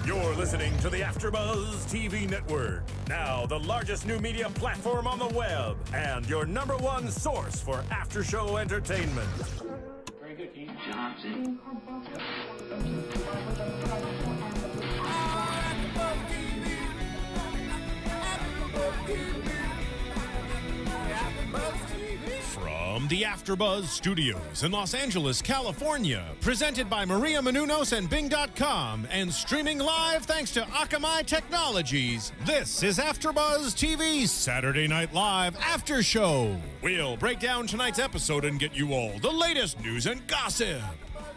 You're listening to the AFTERBUZZ TV Network, now the largest new media platform on the web, and your #1 source for after-show entertainment. Very good, Keith. Johnson. From the AFTERBUZZ Studios in Los Angeles, California, presented by Maria Menounos and Bing.com, and streaming live thanks to Akamai Technologies, this is AFTERBUZZ TV Saturday Night Live After Show. We'll break down tonight's episode and get you all the latest news and gossip.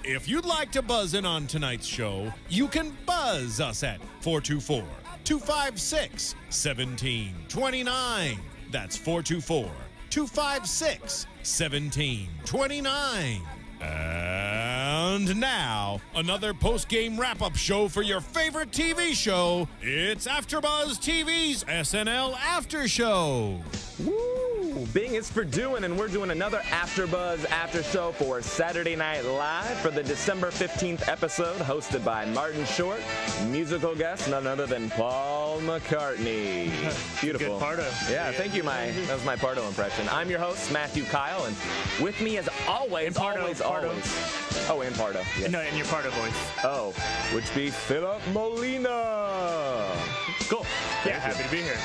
If you'd like to buzz in on tonight's show, you can buzz us at 424-256-1729. That's 424-256-1729. And now, another post-game wrap-up show for your favorite TV show. It's AFTERBUZZ TV's SNL After Show. Woo! Bing is for doing, and we're doing another AFTERBUZZ After Show for Saturday Night Live for the December 15th episode, hosted by Martin Short, musical guest, none other than Paul McCartney. Beautiful. Good Pardo. Yeah, thank you. That was my Pardo impression. I'm your host, Matthew Kyle, and with me as always, always. Oh, and Pardo. Yes. No, and your Pardo voice. Oh, which be Filup Molina. Cool. Yeah, happy to be here.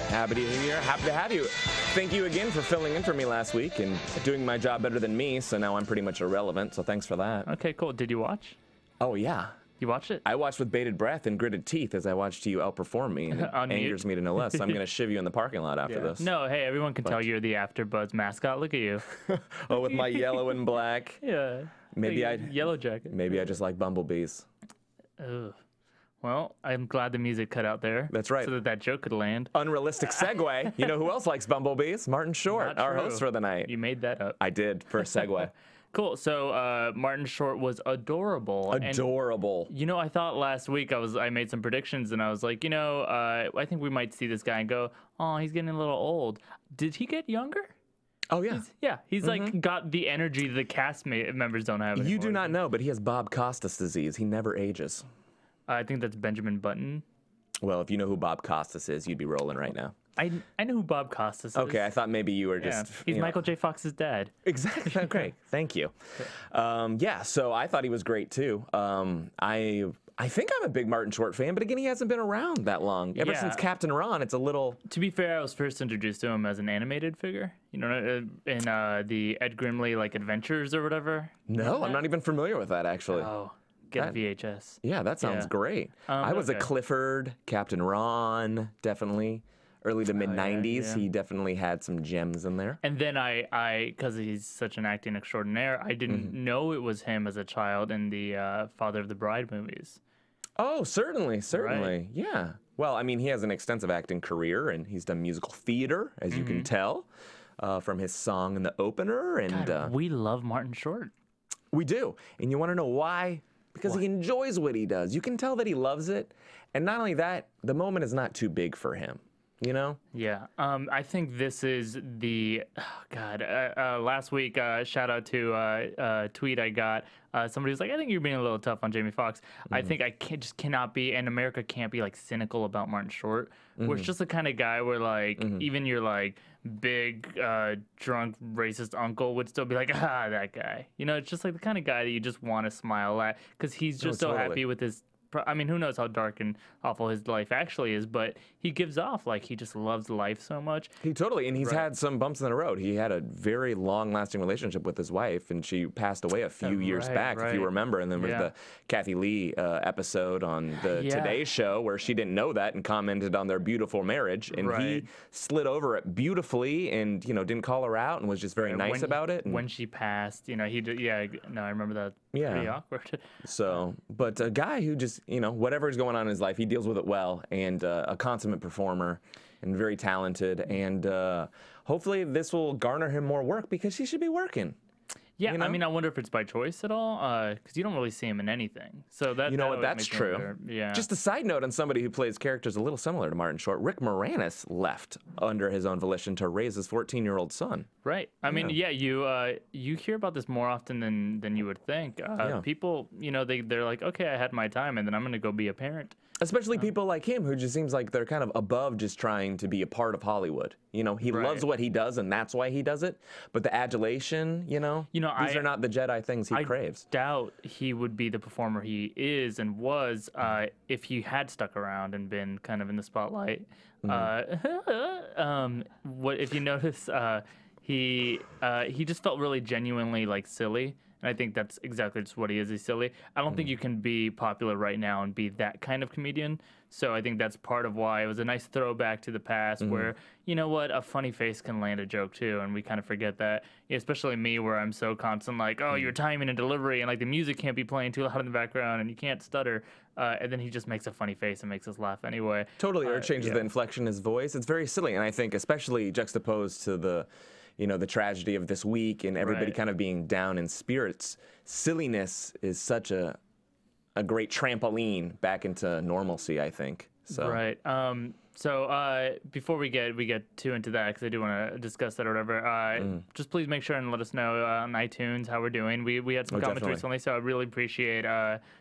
Happy to be here. Happy to have you. Thank you again for filling in for me last week and doing my job better than me, so now I'm pretty much irrelevant, so thanks for that. Okay, cool. Did you watch? Oh, yeah. You watched it? I watched with bated breath and gritted teeth as I watched you outperform me, and it angers me to no less. So I'm going to shiv you in the parking lot after this. No, hey, everyone can tell you're the AFTERBUZZ mascot. Look at you. Oh, with my yellow and black. Yeah. Maybe Yellow jacket. Maybe I just like bumblebees. Ugh. Well, I'm glad the music cut out there. That's right. So that joke could land. Unrealistic segue. You know who else likes bumblebees? Martin Short, our host for the night. You made that up. I did, for a segue. Cool. So Martin Short was adorable. Adorable. And, you know, I thought last week I made some predictions, and I was like, you know, I think we might see this guy and go, oh, he's getting a little old. Did he get younger? Oh, yeah. He's like got the energy the cast members don't have anymore. You do not know, but he has Bob Costas disease. He never ages. I think that's Benjamin Button. Well, if you know who Bob Costas is, you'd be rolling right now. I know who Bob Costas is. Okay, I thought maybe you were just... He's Michael J. Fox's dad. Exactly. Great. Thank you. Yeah, so I thought he was great, too. I think I'm a big Martin Short fan, but again, he hasn't been around that long. Ever since Captain Ron, it's a little... To be fair, I was first introduced to him as an animated figure. You know, in the Ed Grimley, like, Adventures or whatever. No, I'm not even familiar with that, actually. Oh. Get a VHS. Yeah, that sounds great. I was a Clifford, Captain Ron, definitely. Early to mid-90s, he definitely had some gems in there. And then because he's such an acting extraordinaire, I didn't know it was him as a child in the Father of the Bride movies. Oh, certainly. Right. Yeah. Well, I mean, he has an extensive acting career, and he's done musical theater, as you can tell, from his song in the opener. And God, we love Martin Short. We do. And you want to know why? Because he enjoys what he does. You can tell that he loves it. And not only that, the moment is not too big for him, you know? Yeah. I think this is the, last week, shout out to a tweet I got. Somebody was like, I think you're being a little tough on Jamie Foxx. I think I just cannot be, and America can't be like cynical about Martin Short. Where it's just the kind of guy where like, even your like big, drunk, racist uncle would still be like, that guy. You know, it's just like the kind of guy that you just want to smile at because he's just so happy with his, I mean, who knows how dark and awful his life actually is, but he gives off like he just loves life so much. He totally, and he's had some bumps in the road. He had a very long-lasting relationship with his wife, and she passed away a few years back, if you remember. And then there was the Kathy Lee episode on the Today Show where she didn't know that and commented on their beautiful marriage, and he slid over it beautifully and, you know, didn't call her out and was just very nice about it. And when she passed, you know, he did, I remember that. Pretty awkward. So, but a guy who just, you know, whatever's going on in his life, he deals with it well, and a consummate performer and very talented, and hopefully this will garner him more work because he should be working. Yeah, you know? I mean, I wonder if it's by choice at all, because you don't really see him in anything. So that you know that what? would That's make me true. wonder. Yeah. Just a side note on somebody who plays characters a little similar to Martin Short. Rick Moranis left under his own volition to raise his 14-year-old son. Right. I mean, yeah, you hear about this more often than you would think. People, they're like, okay, I had my time, and then I'm going to go be a parent. Especially people like him, who just seems like they're kind of above just trying to be a part of Hollywood. He loves what he does, and that's why he does it. But the adulation, these are not the Jedi things he craves. I doubt he would be the performer he is and was if he had stuck around and been kind of in the spotlight. What if you notice? He just felt really genuinely like silly. And I think that's exactly just what he is. He's silly. I don't think you can be popular right now and be that kind of comedian. So I think that's part of why it was a nice throwback to the past where, you know what, a funny face can land a joke too. And we kind of forget that, especially me where I'm so constant like, oh, your timing and delivery and like the music can't be playing too loud in the background and you can't stutter. And then he just makes a funny face and makes us laugh anyway. Totally, or changes the inflection in his voice. It's very silly. And I think especially juxtaposed to the tragedy of this week and everybody kind of being down in spirits, silliness is such a great trampoline back into normalcy, I think. So. Right. So before we get too into that, because I do want to discuss that or whatever, just please make sure and let us know on iTunes how we're doing. We had some comments recently, so I really appreciate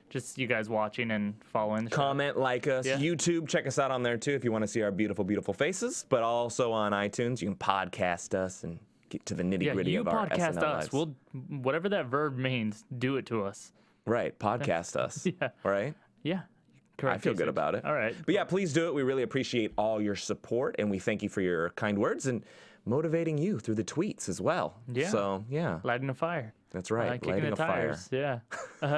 just you guys watching and following the show. Comment, like us. Yeah. YouTube, check us out on there too if you want to see our beautiful, beautiful faces. But also on iTunes, you can podcast us and get to the nitty-gritty of our SNL lives. You podcast us. We'll, whatever that verb means, do it to us. Right. Podcast us. Yeah. Right? Yeah. Correct. I feel good about it. All right. But yeah, please do it. We really appreciate all your support, and we thank you for your kind words and motivating you through the tweets as well. Yeah. So, yeah. Lighting a fire. That's right. Kicking Lighting the a fire. tires. Yeah.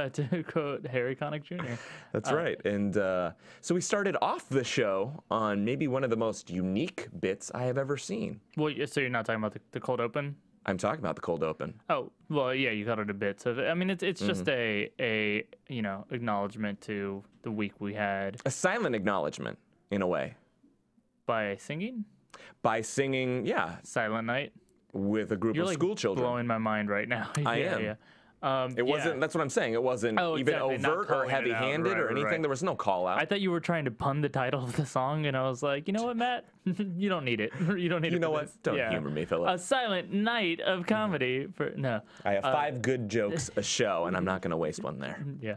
To quote Harry Connick Jr. That's right. And so we started off the show on maybe one of the most unique bits I have ever seen. Well, so you're not talking about the cold open? I'm talking about the cold open. Oh, well, yeah, you got it a bit. So, I mean, it's just a acknowledgement to the week we had. A silent acknowledgement, in a way. By singing? By singing, yeah. Silent Night? With a group of school children. Blowing my mind right now. I am. Yeah. It wasn't, that's what I'm saying. It wasn't even overt or heavy-handed or anything. There was no call-out. I thought you were trying to pun the title of the song, and I was like, you know what, Matt? You don't need it. You don't need it. You know what? Don't humor me, Philip. A silent night of comedy. I have 5 good jokes a show, and I'm not going to waste one there. Yeah.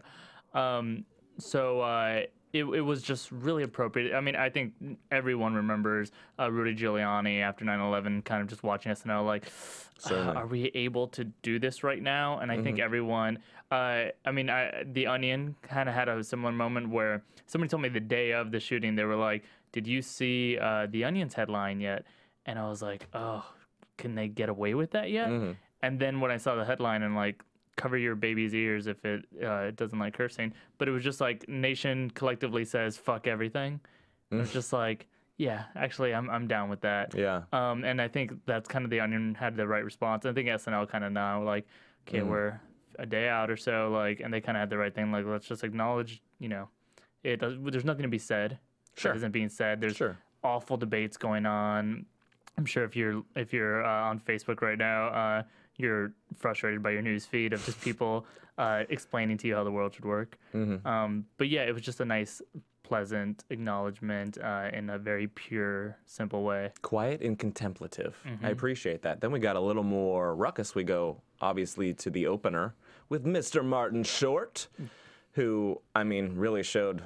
It was just really appropriate. I mean, I think everyone remembers Rudy Giuliani after 9/11, kind of just watching SNL like, are we able to do this right now? And I think everyone, The Onion kind of had a similar moment where somebody told me the day of the shooting, they were like, did you see The Onion's headline yet? And I was like, oh, can they get away with that yet? And then when I saw the headline and like, cover your baby's ears if it doesn't like cursing. But it was just like, nation collectively says, fuck everything. It was just like, yeah, actually, I'm down with that. Yeah. And I think that's kind of The Onion had the right response. I think SNL kind of now, like, okay, we're a day out or so, like, and they kind of had the right thing. Like, let's just acknowledge, there's nothing to be said. Sure. That isn't being said. There's awful debates going on. I'm sure if you're on Facebook right now, you're frustrated by your news feed of just people explaining to you how the world should work. But yeah, it was just a nice, pleasant acknowledgement in a very pure, simple way. Quiet and contemplative. I appreciate that. Then we got a little more ruckus. We go, obviously, to the opener with Mr. Martin Short, who, I mean, really showed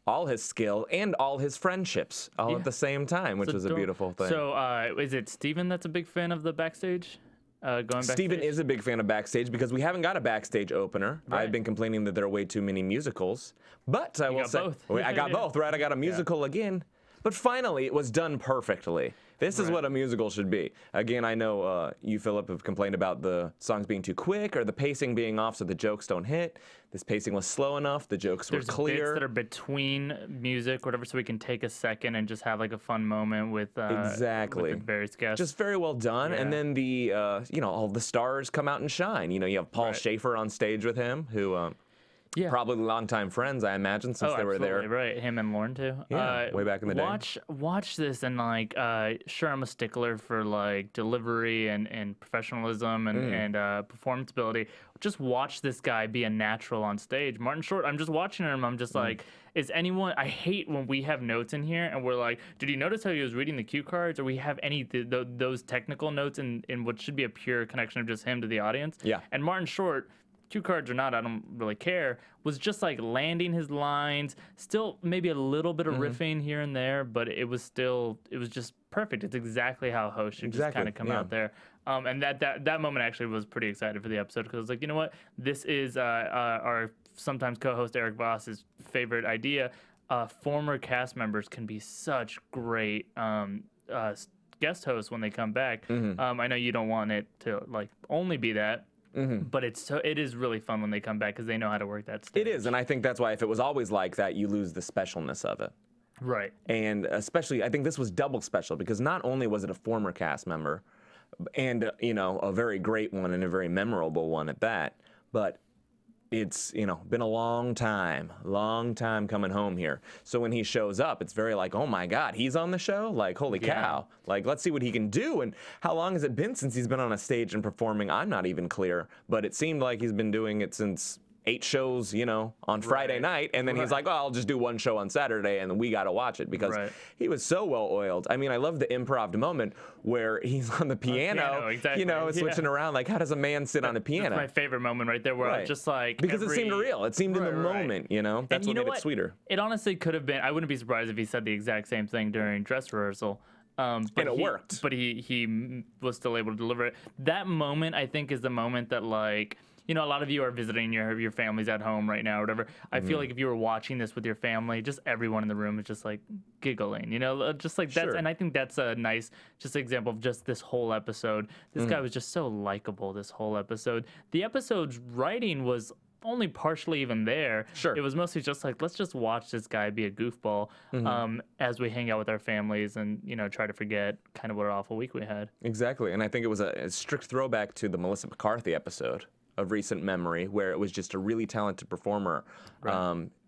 all his skill and all his friendships all at the same time, which was a beautiful thing. So is it Steven that's a big fan of the backstage? Going backstage? Steven is a big fan of backstage because we haven't got a backstage opener. Right. I've been complaining that there are way too many musicals. But I will say, both. I got both, right? I got a musical again. But finally, it was done perfectly. This is what a musical should be. Again, I know you, Philip, have complained about the songs being too quick or the pacing being off so the jokes don't hit. This pacing was slow enough. The jokes were clear. There's bits that are between music, whatever, so we can take a second and just have like a fun moment with exactly with the various guests. Just very well done. Yeah. And then the all the stars come out and shine. You have Paul Schaefer on stage with him, who Yeah. Probably longtime friends, I imagine, since they were there. Right, him and Lauren too. Yeah, way back in the day. Watch this and like, sure, I'm a stickler for like delivery and professionalism and performance ability. Just watch this guy be a natural on stage. Martin Short, I'm just watching him. I'm just like, is anyone? I hate when we have notes in here and we're like, did you notice how he was reading the cue cards? Or we have any those technical notes in what should be a pure connection of just him to the audience? Yeah. And Martin Short, cue cards or not, I don't really care, was just like landing his lines, still maybe a little bit of riffing here and there, but it was just perfect. It's exactly how a host should just kind of come out there. And that moment actually was pretty excited for the episode because I was like, you know what? This is our sometimes co-host Eric Voss's favorite idea. Former cast members can be such great guest hosts when they come back. I know you don't want it to like only be that. But it is really fun when they come back because they know how to work that stage. It is, and I think that's why if it was always like that, you lose the specialness of it. Right. And especially, I think this was double special because not only was it a former cast member, and a very great one and a very memorable one at that, but it's been a long time coming home here. So when he shows up, it's very like, oh my God, he's on the show? Like, holy cow. Like, let's see what he can do. And how long has it been since he's been on a stage and performing? I'm not even clear, but it seemed like he's been doing it since 8 shows, on Friday night, and then he's like, oh, I'll just do 1 show on Saturday, and then we got to watch it because he was so well oiled. I mean, I love the improv moment where he's on the piano, switching around. Like, how does a man sit on a piano? That's my favorite moment right there, where I was just like, because it seemed real. It seemed in the moment. That's what made it sweeter. It honestly could have been. I wouldn't be surprised if he said the exact same thing during dress rehearsal. But it worked. But he was still able to deliver it. That moment, I think, is the moment that like. A lot of you are visiting your families at home right now or whatever. I feel like if you were watching this with your family, just everyone in the room is just like giggling, just like that's, and I think that's a nice just example of just this whole episode. This guy was just so likable this whole episode. The episode's writing was only partially even there. It was mostly just like, let's just watch this guy be a goofball as we hang out with our families and, try to forget kind of what an awful week we had. Exactly. And I think it was a strict throwback to the Melissa McCarthy episode of recent memory, where it was just a really talented performer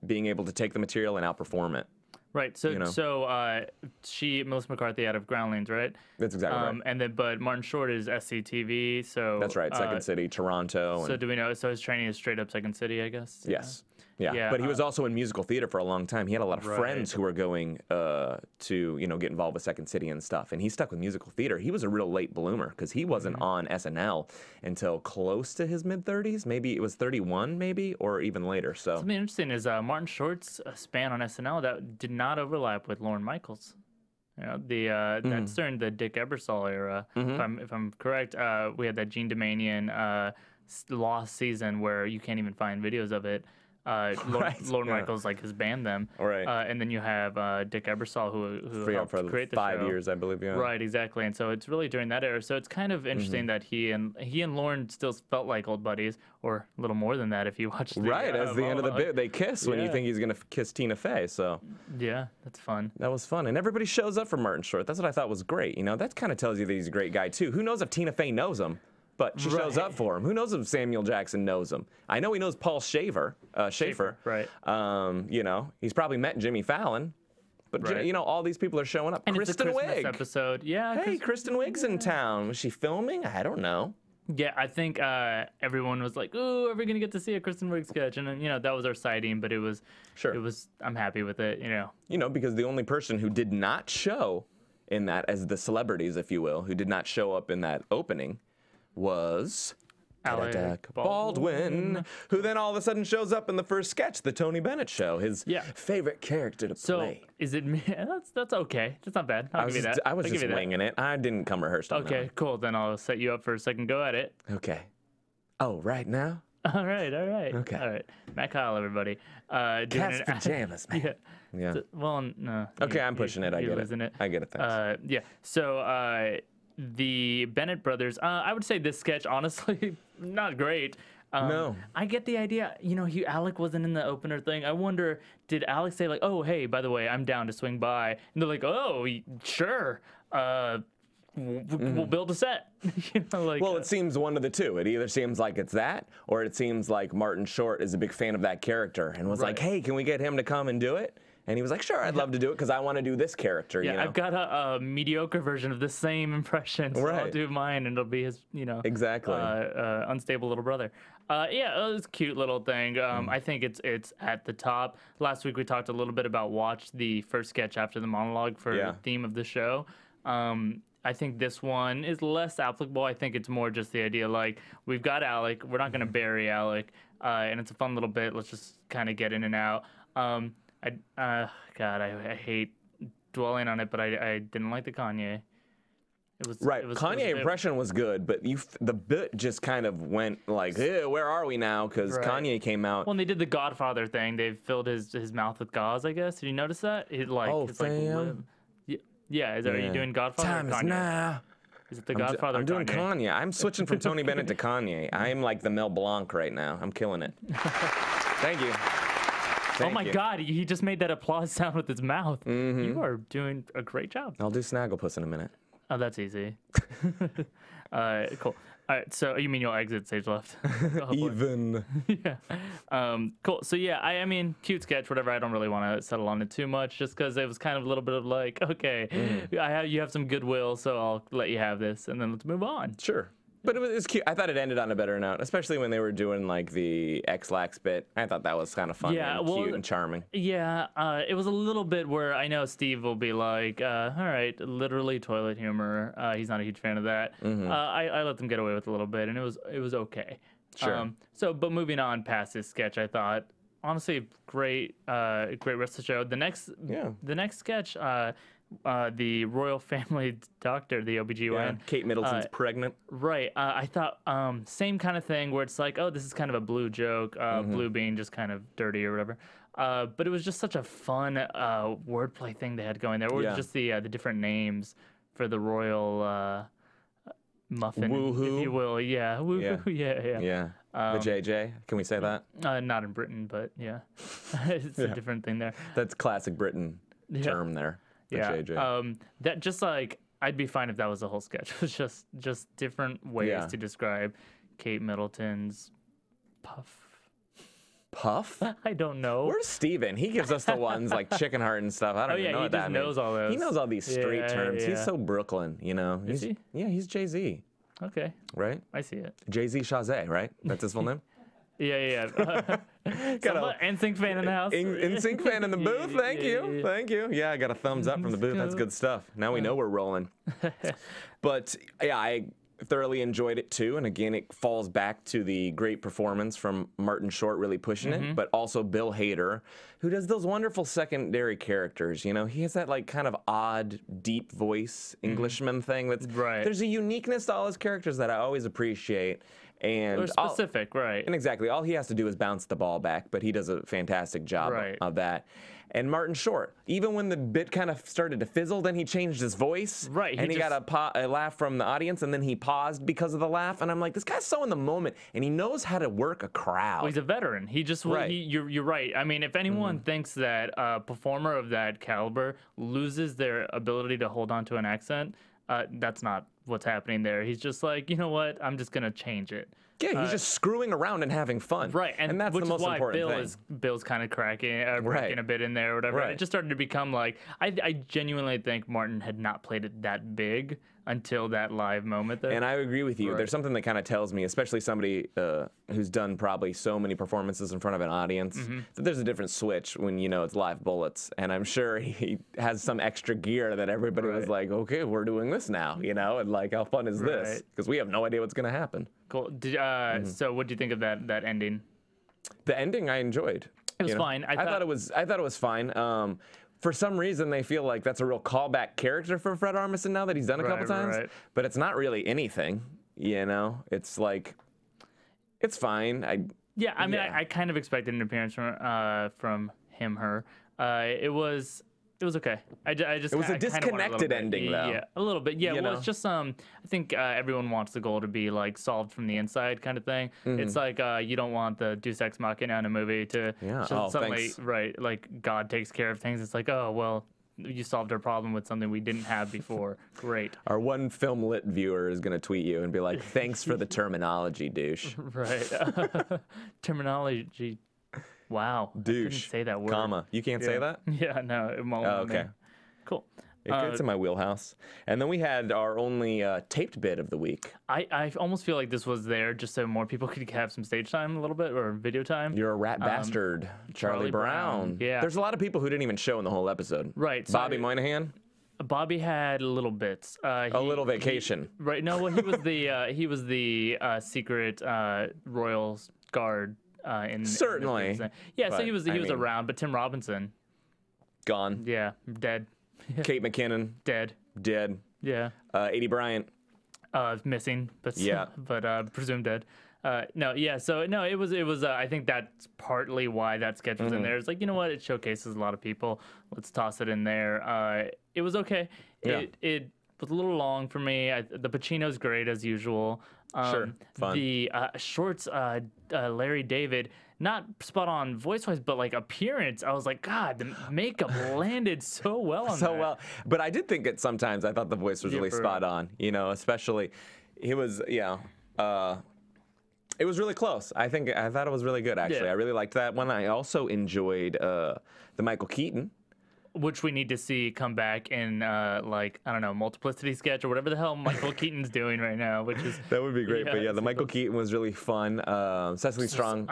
being able to take the material and outperform it. Right. So Melissa McCarthy out of Groundlings, right? That's exactly right. But Martin Short is SCTV. So that's right. Second City, Toronto. So do we know? So his training is straight up Second City, I guess. Yes. Yeah. But he was also in musical theater for a long time. He had a lot of friends who were going to get involved with Second City and stuff. And he stuck with musical theater. He was a real late bloomer because he wasn't on SNL until close to his mid-30s. Maybe it was 31, or even later. So something interesting is Martin Short's span on SNL that did not overlap with Lorne Michaels. That's during the Dick Ebersol era. If I'm correct, we had that Gene Domanian lost season where you can't even find videos of it. Lorne Michaels like has banned them. And then you have Dick Ebersol who helped create the 5 show. years, I believe. Right, exactly. And so it's really during that era. So it's kind of interesting that he and Lorne still felt like old buddies, or a little more than that if you watch the as the end of the bit, they kiss when you think he's gonna kiss Tina Fey. So yeah, that's fun. That was fun, and everybody shows up for Martin Short. That's what I thought was great. That kind of tells you that he's a great guy too. Who knows if Tina Fey knows him? But she shows up for him. Who knows if Samuel Jackson knows him? I know he knows Paul Schaefer. Right. He's probably met Jimmy Fallon. But, all these people are showing up. And Kristen it's a Christmas Wiig. Episode. Yeah. Hey, Kristen Wiig's in town. Was she filming? I don't know. Yeah, I think everyone was like, "Ooh, are we gonna get to see a Kristen Wiig sketch?" And then, that was our sighting. But it was, I'm happy with it. Because the only person who did not show in that, as the celebrities, if you will, who did not show up in that opening, was Alec Baldwin, who then all of a sudden shows up in the first sketch, the Tony Bennett show, his favorite character to play. So is it me? That's okay. That's not bad. I'll give you that. I was just winging it. I didn't come rehearsed on that. Okay, cool. Then I'll set you up for a second go at it. Okay. Oh, right now? All right. Okay. All right. Matt Kyle, everybody. Cat's pajamas, man. Yeah. Well, no. Okay, I'm pushing it. I get it. I get it. Thanks. Yeah. So the Bennett brothers, I would say this sketch, honestly, not great. No. I get the idea. Alec wasn't in the opener thing. I wonder, did Alec say like, "Oh, hey, by the way, I'm down to swing by," and they're like, "Oh, sure." we'll build a set. Like, well, it seems one of the two. It either seems like it's that, or it seems like Martin Short is a big fan of that character and was like, hey, can we get him to come and do it? And he was like, sure, I'd love to do it because I want to do this character. Yeah, I've got a mediocre version of the same impression, so I'll do mine, and it'll be his, exactly unstable little brother. Yeah, it was a cute little thing. I think it's at the top. Last week we talked a little bit about watch the first sketch after the monologue for the theme of the show. I think this one is less applicable. I think it's more just the idea, like, we've got Alec. We're not going to bury Alec, and it's a fun little bit. Let's just kind of get in and out. God, I hate dwelling on it, but I didn't like the Kanye. Kanye impression was good, but the bit just kind of went like, where are we now? Because Kanye came out. When they did the Godfather thing, they filled his mouth with gauze, I guess. Did you notice that? Are you doing Godfather Time or Kanye? Is now. Is it the Godfather? I'm doing Kanye. I'm switching from Tony Bennett to Kanye. I'm like the Mel Blanc right now. I'm killing it. Thank you. Oh my God, he just made that applause sound with his mouth. You are doing a great job. I'll do Snagglepuss in a minute. Oh, that's easy. Cool. All right, so you mean you'll exit stage left? Even. Yeah. Cool. So yeah, I mean, cute sketch, whatever. I don't really want to settle on it too much, just because it was kind of a little bit of like, okay, you have some goodwill, so I'll let you have this, and then let's move on. Sure. But it was cute. I thought it ended on a better note, especially when they were doing like the X-Lax bit. I thought that was kind of fun and cute and charming. Yeah, it was a little bit where I know Steve will be like, all right, literally toilet humor. He's not a huge fan of that. I let them get away with a little bit, and it was okay. Sure. But moving on past this sketch, I thought, honestly, great rest of the show. The next sketch, the royal family doctor, the OBGYN. Yeah, Kate Middleton's pregnant. Right. I thought same kind of thing where it's like, oh, this is kind of a Blue joke, Blue being just kind of dirty or whatever. But it was just such a fun wordplay thing they had going there. Or just the different names for the royal muffin, Woohoo, if you will. Yeah. Woohoo. Yeah. The JJ. Can we say that? Not in Britain, but yeah. It's a different thing there. That's classic Britain term there. The JJ. That just like, I'd be fine if that was the whole sketch. It was just different ways to describe Kate Middleton's puff. I don't know. Where's Steven? He gives us the ones like chicken heart and stuff. I don't even know what that means. He knows all those. He knows all these street terms. He's so Brooklyn, Is he? Yeah, he's Jay-Z. Okay. Right? I see it. Jay-Z Chazé, right? That's his full name? Yeah. Got an NSYNC fan in the house. NSYNC fan in the booth. Thank you. Yeah, I got a thumbs up from the booth. That's good stuff. Now we know we're rolling. But yeah, I thoroughly enjoyed it too. And again, it falls back to the great performance from Martin Short really pushing it, but also Bill Hader, who does those wonderful secondary characters. You know, he has that like kind of odd, deep voice Englishman thing. That's There's a uniqueness to all his characters that I always appreciate. And they're specific, right? And exactly. All he has to do is bounce the ball back, but he does a fantastic job of that. And Martin Short, even when the bit kind of started to fizzle, then he changed his voice. Right. And he got a laugh from the audience, and then he paused because of the laugh. And I'm like, this guy's so in the moment, and he knows how to work a crowd. Well, he's a veteran. He just, you're right. I mean, if anyone thinks that a performer of that caliber loses their ability to hold on to an accent, that's not what's happening there. He's just like, you know what? I'm just gonna change it. Yeah, he's just screwing around and having fun. Right, and that's the most important thing. Bill's kind of cracking a bit in there or whatever. Right. It just started to become like, I genuinely think Martin had not played it that big until that live moment there. And I agree with you. There's something that kind of tells me, especially somebody who's done probably so many performances in front of an audience, that there's a different switch when you know it's live bullets. And I'm sure he has some extra gear that everybody was like, okay, we're doing this now, you know, and like, how fun is this? Because we have no idea what's going to happen. Cool. So what do you think of that ending? The ending I enjoyed. It was fine. I thought it was fine. For some reason, they feel like that's a real callback character for Fred Armisen now that he's done a couple times. But it's not really anything, you know? It's like, it's fine. I kind of expected an appearance from him, her. It was okay. It was a disconnected ending, though. Yeah, a little bit. Yeah, well, it's just I think everyone wants the goal to be like solved from the inside kind of thing. It's like you don't want the Deus Ex Machina in a movie to suddenly like God takes care of things. It's like, oh well, you solved our problem with something we didn't have before. Great. Our one film lit viewer is going to tweet you and be like, thanks for the terminology, douche. Right. Terminology. Wow. Douche. I couldn't say that word. Comma. You can't say that? Yeah, no. It won't. Oh, okay. Cool. It's in my wheelhouse. And then we had our only taped bit of the week. I almost feel like this was there just so more people could have some stage time a little bit, or video time. You're a rat bastard, Charlie Brown. Yeah. There's a lot of people who didn't even show in the whole episode. Right. Bobby Moynihan? Bobby had little bits. A little vacation. Right. No, well, he was the secret Royal Guard in Certainly. Yeah, so he was around, but Tim Robinson. Gone. Yeah, dead. Kate McKinnon. Dead. Yeah. Adie Bryant. Missing, but yeah, but presumed dead. No, yeah. So no, it was. I think that's partly why that sketch was in there. It's like, you know what? It showcases a lot of people. Let's toss it in there. It was okay. Yeah. It was a little long for me. The Pacino's great as usual. Sure, fun. The shorts, Larry David, not spot on voice-wise, but like appearance. I was like, God, the makeup landed so well on that. Well. But I did think sometimes I thought the voice was really spot on. You know, especially it was it was really close. I thought it was really good actually. Yeah. I really liked that one. I also enjoyed the Michael Keaton. Which we need to see come back in, like, I don't know, multiplicity sketch or whatever the hell Michael Keaton's doing right now, which is... That would be great, but yeah, the Michael Keaton was really fun. Cecily Strong...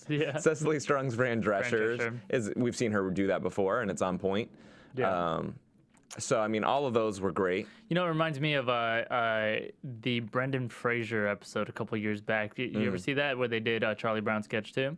Yeah. Cecily Strong's Fran Drescher. We've seen her do that before, and it's on point. Yeah. So, I mean, all of those were great. You know, it reminds me of the Brendan Fraser episode a couple years back. You ever see that, where they did a Charlie Brown sketch, too?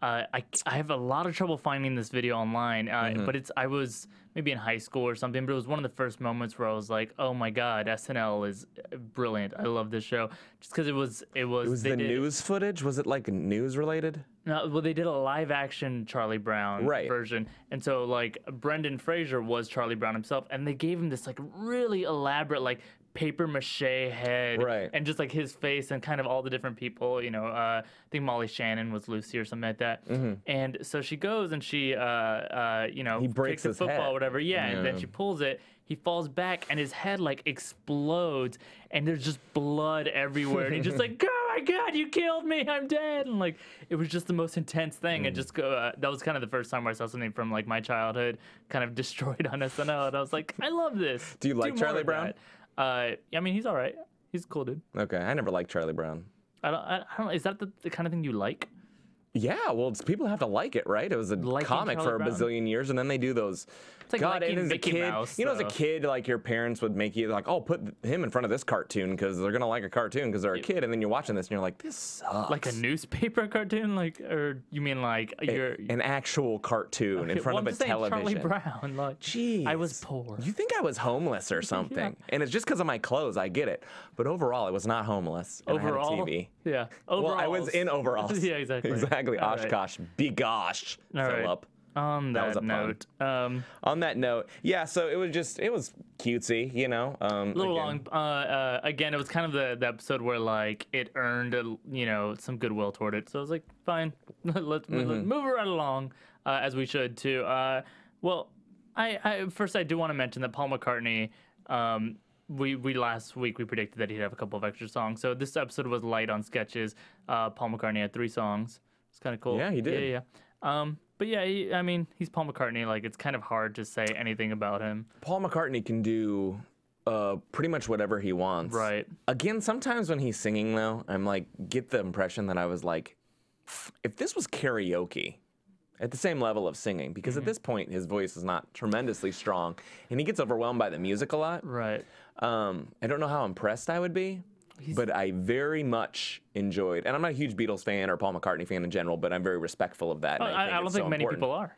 I have a lot of trouble finding this video online, but I was maybe in high school or something, but it was one of the first moments where I was like, oh my God, SNL is brilliant. I love this show. Just because it was the news footage? Was it like news related? No, well, they did a live action Charlie Brown version. And so like Brendan Fraser was Charlie Brown himself, and they gave him this like really elaborate, like paper mache head, and just like his face and kind of all the different people, you know, I think Molly Shannon was Lucy or something like that. And so she goes and she, you know, he breaks kicks the football head. or whatever. Yeah. And then she pulls it. He falls back and his head like explodes and there's just blood everywhere. And he's just like, oh my God, you killed me. I'm dead. And like, it was just the most intense thing. And just that was kind of the first time where I saw something from like my childhood kind of destroyed on SNL. And I was like, I love this. Do you like Charlie Brown? I mean, he's all right. He's a cool dude. Okay, I never liked Charlie Brown. I don't. Is that the kind of thing you like? Yeah, well, people have to like it, right? It was a comic for a bazillion years, and then they do those. It's like God, and as a Mickey kid, Mouse, you know, as a kid, like your parents would make you like, oh, put him in front of this cartoon because they're gonna like a cartoon because they're a kid, and then you're watching this and you're like, this sucks. Like a newspaper cartoon, like, or you mean like an actual cartoon in front of a television? Charlie Brown, like, jeez, I was poor. You think I was homeless or something? And it's just because of my clothes. I get it, but overall, I was not homeless. And overall, I had a TV. Yeah. Overalls. Well, I was in overalls. Yeah, exactly. Exactly. All Oshkosh. Bigosh. Filup. On that note. On that note, yeah, so it was cutesy, you know. A little long. Again, it was kind of the episode where like it earned, you know, some goodwill toward it. So I was like, fine, let's move right along, as we should too. Well, first I do want to mention that Paul McCartney, we last week we predicted that he'd have a couple of extra songs. So this episode was light on sketches. Paul McCartney had 3 songs. It's kind of cool. Yeah, he did. Yeah. But yeah, I mean, he's Paul McCartney. Like, it's kind of hard to say anything about him. Paul McCartney can do pretty much whatever he wants. Right. Again, sometimes when he's singing, though, I'm like, get the impression that I was like, if this was karaoke at the same level of singing, because at this point his voice is not tremendously strong, and he gets overwhelmed by the music a lot. Right. I don't know how impressed I would be. But I very much enjoyed, and I'm not a huge Beatles fan or Paul McCartney fan in general, but I'm very respectful of that. And I don't think many people are.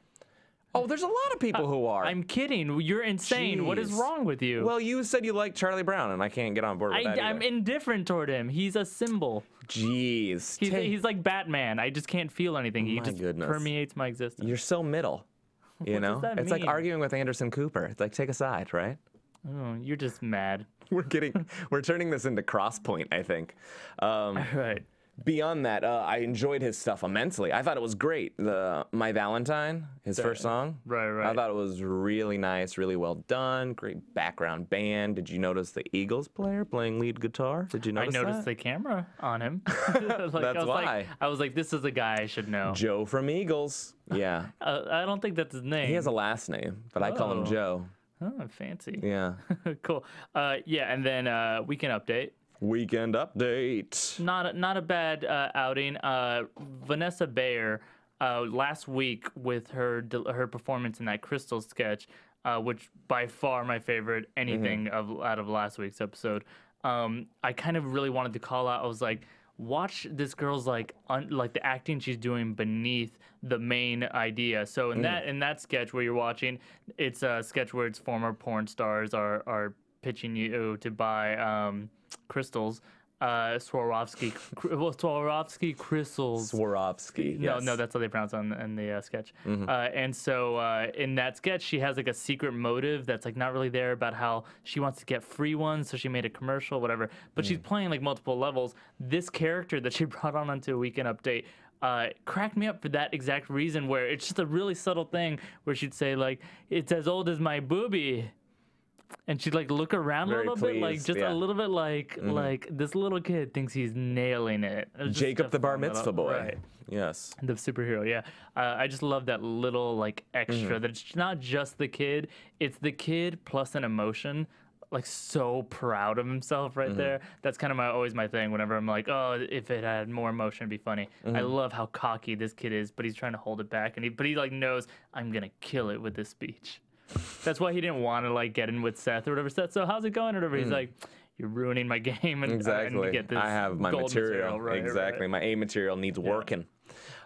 Oh, there's a lot of people who are. I'm kidding. You're insane. Jeez. What is wrong with you? Well, you said you like Charlie Brown, and I can't get on board with that either. I'm indifferent toward him. He's a symbol. Jeez. He's like Batman. I just can't feel anything. He just permeates my existence. You're so middle. You know? Does that it's mean? Like arguing with Anderson Cooper. It's like, take a side, right? Oh, you're just mad. We're turning this into Crosspoint, I think. Right. beyond that, I enjoyed his stuff immensely. I thought it was great. My Valentine, his first song. Right. I thought it was really nice, really well done. Great background band. Did you notice the Eagles player playing lead guitar? Did you notice that? I noticed the camera on him. That's why. I was like, this is a guy I should know. Joe from Eagles. Yeah. I don't think that's his name. He has a last name, but I call him Joe. Oh, fancy. Yeah. Cool. Yeah, and then weekend update. Weekend update. Not a bad outing. Vanessa Bayer last week with her performance in that Crystal sketch, which by far my favorite anything out of last week's episode. I kind of really wanted to call out. I was like, watch this girl's like the acting she's doing beneath the main idea. So in that sketch where you're watching, it's a sketch where it's former porn stars are pitching you to buy crystals. Swarovski crystals. Swarovski. Yes. No, that's how they pronounce it in the sketch. And so in that sketch, she has like a secret motive that's like not really there about how she wants to get free ones, so she made a commercial, whatever. But she's playing like multiple levels. This character that she brought on onto a weekend update cracked me up for that exact reason, where it's just a really subtle thing where she'd say like, "It's as old as my boobie." And she'd like look around Very a little bit, like just yeah. a little bit like this little kid thinks he's nailing it. Jacob the Bar Mitzvah boy. Right. Yes. The superhero, yeah. I just love that little like extra that it's not just the kid, it's the kid plus an emotion. Like so proud of himself right there. That's kind of always my thing whenever I'm like, oh, if it had more emotion, it'd be funny. I love how cocky this kid is, but he's trying to hold it back, and he like knows I'm gonna kill it with this speech. That's why he didn't want to like get in with Seth or whatever. Seth, so how's it going or whatever? He's like, you're ruining my game. And exactly. I get this I have my material. Right, exactly. Right. My A material needs working.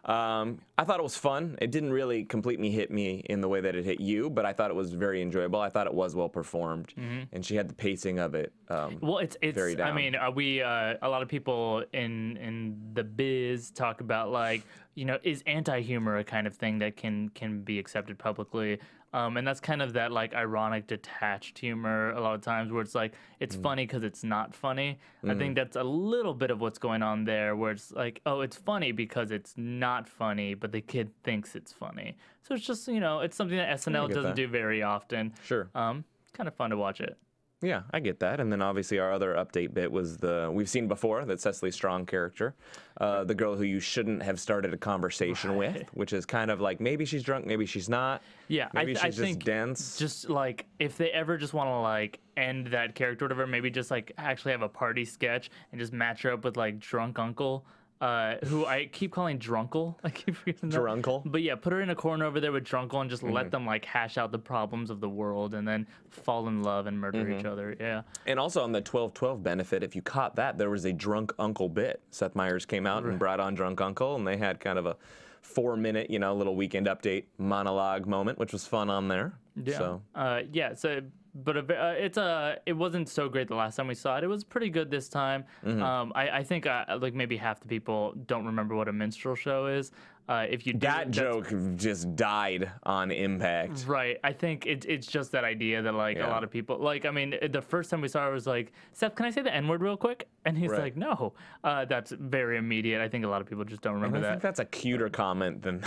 I thought it was fun. It didn't really completely hit me in the way that it hit you, but I thought it was very enjoyable. I thought it was well performed, and she had the pacing of it. Well, it's very down. I mean, we a lot of people in the biz talk about like, you know, is anti-humor a kind of thing that can be accepted publicly? And that's kind of that like ironic, detached humor a lot of times where it's like it's funny because it's not funny. I think that's a little bit of what's going on there, where it's like, oh, it's funny because it's not funny, but the kid thinks it's funny. So it's just, you know, it's something that SNL doesn't do very often. Sure. Kind of fun to watch it. Yeah, I get that. And then obviously our other update bit was we've seen before, that Cecily Strong character, the girl who you shouldn't have started a conversation with, which is kind of like maybe she's drunk, maybe she's not. Yeah, maybe she's I just think dense. Just like if they ever just want to like end that character or whatever, maybe just like actually have a party sketch and just match her up with like drunk uncle. Who I keep calling Drunkle. I keep forgetting that. Drunkle? But yeah, put her in a corner over there with Drunkle and just let them like hash out the problems of the world and then fall in love and murder each other. Yeah. And also on the 12/12 benefit, if you caught that, there was a drunk uncle bit. Seth Meyers came out and brought on drunk uncle, and they had kind of a 4-minute, you know, little weekend update monologue moment, which was fun on there. Yeah. So. But it wasn't so great the last time we saw it. It was pretty good this time. I think like maybe half the people don't remember what a minstrel show is. If you do, that joke just died on impact. Right. I think it's just that idea that like a lot of people like. I mean, the first time we saw it, I was like, Seth, can I say the N-word real quick? And he's like, no. That's very immediate. I think a lot of people just don't remember that. I think that's a cuter comment than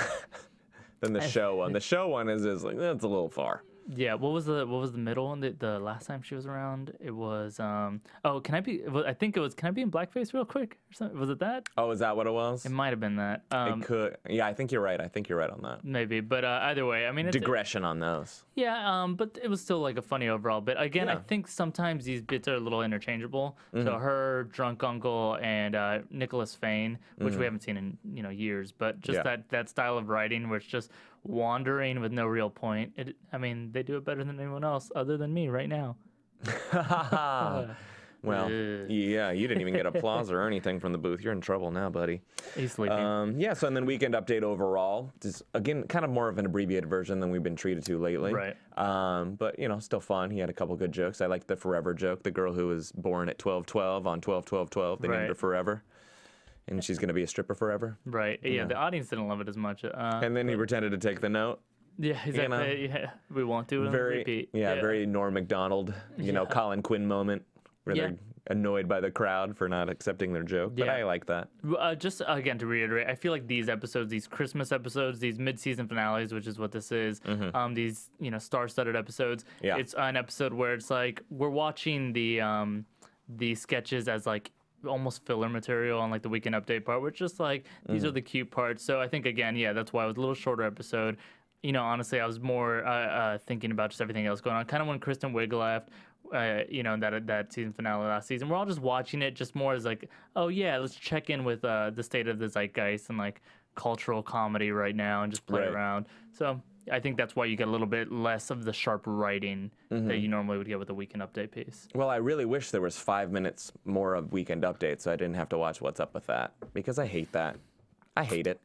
the show one. The show one is just like that's a little far. Yeah, what was the middle one? The last time she was around, it was can I be in blackface real quick or something? Was it that? Oh, is that what it was? It might have been that. It could. Yeah, I think you're right. I think you're right on that. Maybe, but either way, I mean, digression on those. Yeah, but it was still like a funny overall bit. Again, I think sometimes these bits are a little interchangeable. So her drunk uncle and Nicholas Fane, which we haven't seen in years, but just that style of writing where it's just wandering with no real point. I mean, they do it better than anyone else other than me right now. Well, yeah, you didn't even get applause or anything from the booth. You're in trouble now, buddy. He's sleeping. Yeah, so and then weekend update overall. Just, again, kind of more of an abbreviated version than we've been treated to lately. Right. But, still fun. He had a couple good jokes. I liked the Forever joke. The girl who was born at 12/12 on 12/12/12. They named her Forever. And she's going to be a stripper forever. Right. Yeah, the audience didn't love it as much. And then he pretended to take the note. Yeah, exactly. We won't do it on repeat. Yeah, very Norm Macdonald, Colin Quinn moment. Where annoyed by the crowd for not accepting their joke, but I like that. Just again to reiterate, I feel like these episodes, these Christmas episodes, these mid-season finales, which is what this is, these star-studded episodes. It's an episode where it's like we're watching the sketches as like almost filler material on like the weekend update part, which just like these are the cute parts. So I think again, that's why it was a little shorter episode. Honestly, I was more thinking about just everything else going on. Kind of when Kristen Wiig left. That season finale last season, we're all just watching it just more as like, oh yeah, let's check in with the state of the zeitgeist and like cultural comedy right now and just play around. So I think that's why you get a little bit less of the sharp writing that you normally would get with a weekend update piece. Well, I really wish there was 5 minutes more of weekend update so I didn't have to watch What's Up With That, because I hate that. I hate it.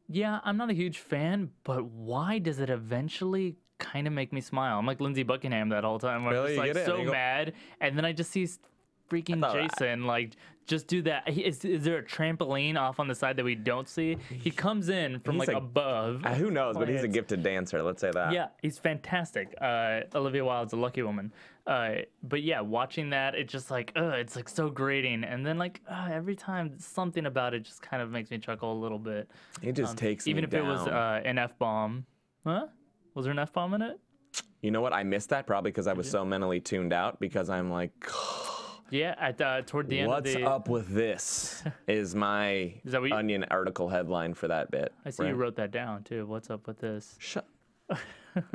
Yeah, I'm not a huge fan, but why does it eventually kind of make me smile? I'm like Lindsey Buckingham that whole time. Where Really? I'm just like so mad, and then I just see freaking Jason like just do that. Is there a trampoline off on the side that we don't see? He comes in from like above. Who knows? But he's a gifted dancer. Let's say that. Yeah, he's fantastic. Olivia Wilde's a lucky woman. But yeah, watching that, it's just like, it's like so grating. And then like every time something about it just kind of makes me chuckle a little bit. It just takes me even if down. it was an F-bomb. Huh? Was there an F-bomb in it? You know what? I missed that probably because I was so mentally tuned out because I'm like, yeah, toward the end what's of the... up with this is my Onion article headline for that bit. I see you wrote that down too. What's up with this? Shut.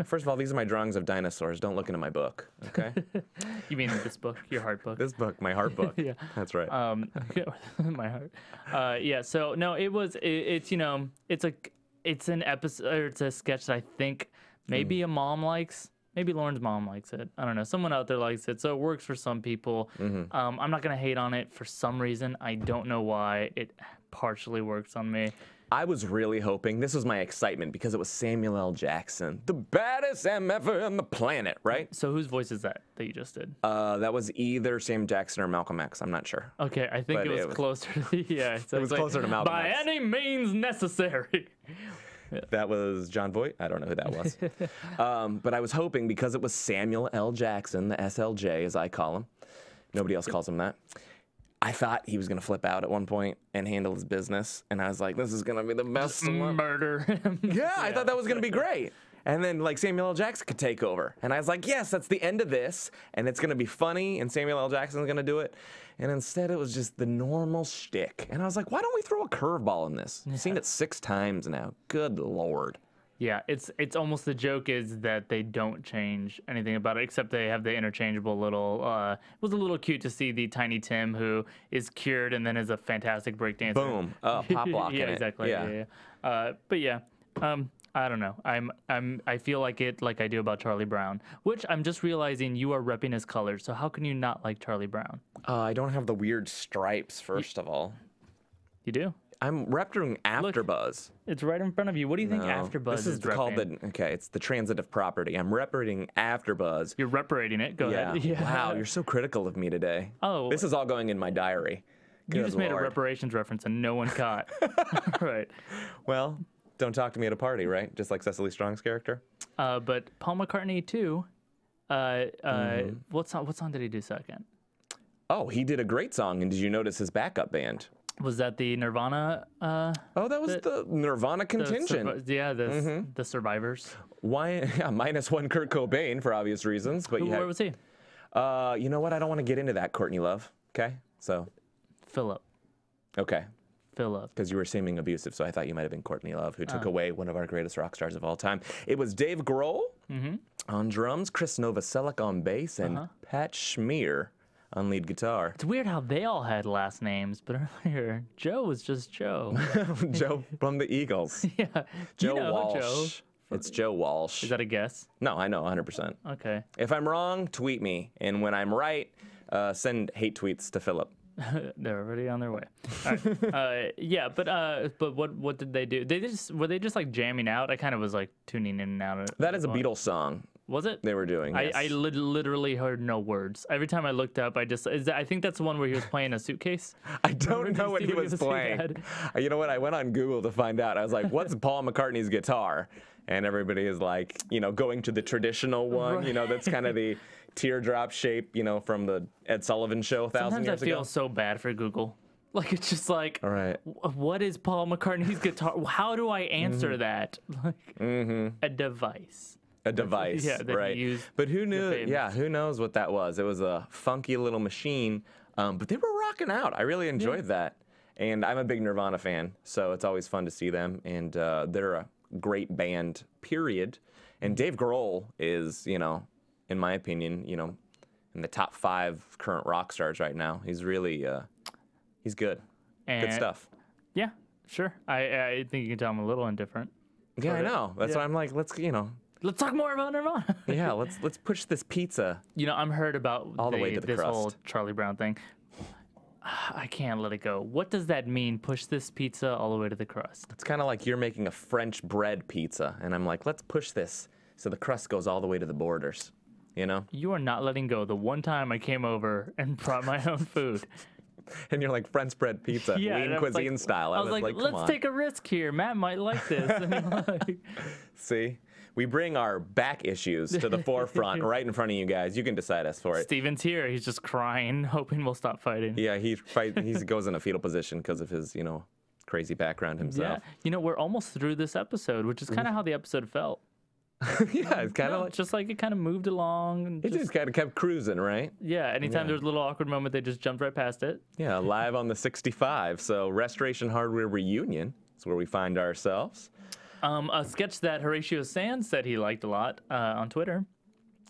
First of all, these are my drawings of dinosaurs. Don't look into my book, okay? You mean this book, your heart book? This book, my heart book. Yeah, that's right. My heart. Yeah. So no, it's an episode, or it's a sketch that I think maybe a mom likes. Maybe Lauren's mom likes it. I don't know. Someone out there likes it, so it works for some people. I'm not gonna hate on it for some reason. I don't know why. It partially works on me. I was really hoping, this was my excitement, because it was Samuel L. Jackson, the baddest MFer on the planet, right? So whose voice is that you just did? That was either Sam Jackson or Malcolm X. I'm not sure. Okay, I think it was closer. Yeah, so it was closer to Malcolm X. By any means necessary. Yeah. That was John Voight. I don't know who that was. But I was hoping, because it was Samuel L. Jackson, the SLJ, as I call him. Nobody else calls him that. I thought he was going to flip out at one point and handle his business. And I was like, this is going to be the best one. Murder him. Yeah, I thought that was going to be great. And then, like, Samuel L. Jackson could take over. And I was like, yes, that's the end of this. And it's going to be funny. And Samuel L. Jackson's going to do it. And instead, it was just the normal shtick. And I was like, why don't we throw a curveball in this? I've seen it 6 times now. Good Lord. Yeah, it's almost the joke is that they don't change anything about it, except they have the interchangeable little. It was a little cute to see the Tiny Tim who is cured and then is a fantastic breakdancer. Boom, pop lock. Yeah, exactly. Yeah. But yeah, I don't know. I feel like it like I do about Charlie Brown, which I'm just realizing you are repping his colors. So how can you not like Charlie Brown? I don't have the weird stripes. First of all, you do. I'm repping AFTERBUZZ. It's right in front of you. What do you think AFTERBUZZ is called? It's the transitive property. I'm repping AFTERBUZZ. You're reparating it. Go ahead. Yeah. Wow, you're so critical of me today. Oh. This is all going in my diary. You just made a reparations reference and no one caught. Right. Well, don't talk to me at a party, right? Just like Cecily Strong's character. But Paul McCartney too. What song did he do second? Oh, he did a great song. And did you notice his backup band? Was that the Nirvana? That was the Nirvana contingent. The Survivors. Why? Yeah, -1 Kurt Cobain for obvious reasons. But where was he? You know what? I don't want to get into that, Courtney Love. Okay, so. Filup. Okay. Filup. Because you were seeming abusive, so I thought you might have been Courtney Love, who took away one of our greatest rock stars of all time. It was Dave Grohl on drums, Chris Novoselic on bass, and Pat Schmier on lead guitar. It's weird how they all had last names, but earlier Joe was just Joe. Joe from the Eagles. Yeah. Joe Walsh. Joe. It's Joe Walsh. Is that a guess? No, I know 100%. Okay. If I'm wrong, tweet me. And when I'm right, send hate tweets to Filup. They're already on their way. All right. Yeah, but what did they do? Were they just like jamming out? I kind of was like tuning in and out. That is a Beatles song. Was it? They were doing. Yes. I literally heard no words. Every time I looked up, I think that's the one where he was playing a suitcase. I don't know what he was playing. You know what? I went on Google to find out. I was like, what's Paul McCartney's guitar? And everybody is like, going to the traditional one. Right. That's kind of the teardrop shape, you know, from the Ed Sullivan Show 1,000 years ago. Sometimes I feel so bad for Google. Like, it's just like, what is Paul McCartney's guitar? How do I answer that? Like, a device. A device, that right? He used, but who knew? Yeah, who knows what that was? It was a funky little machine, but they were rocking out. I really enjoyed that, and I'm a big Nirvana fan, so it's always fun to see them. And they're a great band, period. And Dave Grohl is, you know, in my opinion, you know, in the top 5 current rock stars right now. He's really, he's good. Good stuff. Yeah, sure. I think you can tell I'm a little indifferent. Yeah, I know. That's why I'm like, let's, you know. Let's talk more about Nirvana. Yeah, let's push this pizza. You know, I'm heard about all the way to the this crust. Whole Charlie Brown thing. I can't let it go. What does that mean? Push this pizza all the way to the crust. It's kind of like you're making a French bread pizza, and I'm like, let's push this so the crust goes all the way to the borders. You know? You are not letting go. The one time I came over and brought my own food. And you're like, French bread pizza, lean cuisine style. I was like, let's take a risk here. Matt might like this. And like, see? We bring our back issues to the forefront right in front of you guys. You can decide us for it. Steven's here. He's just crying, hoping we'll stop fighting. Yeah, he goes in a fetal position because of his, you know, crazy background himself. Yeah. You know, we're almost through this episode, which is kind of how the episode felt. Yeah, it's kind of like, just like it kind of moved along. And it just kind of kept cruising, right? Yeah, anytime there was a little awkward moment, they just jumped right past it. Yeah, live on the 65. So Restoration Hardware Reunion is where we find ourselves. A sketch that Horatio Sands said he liked a lot on Twitter.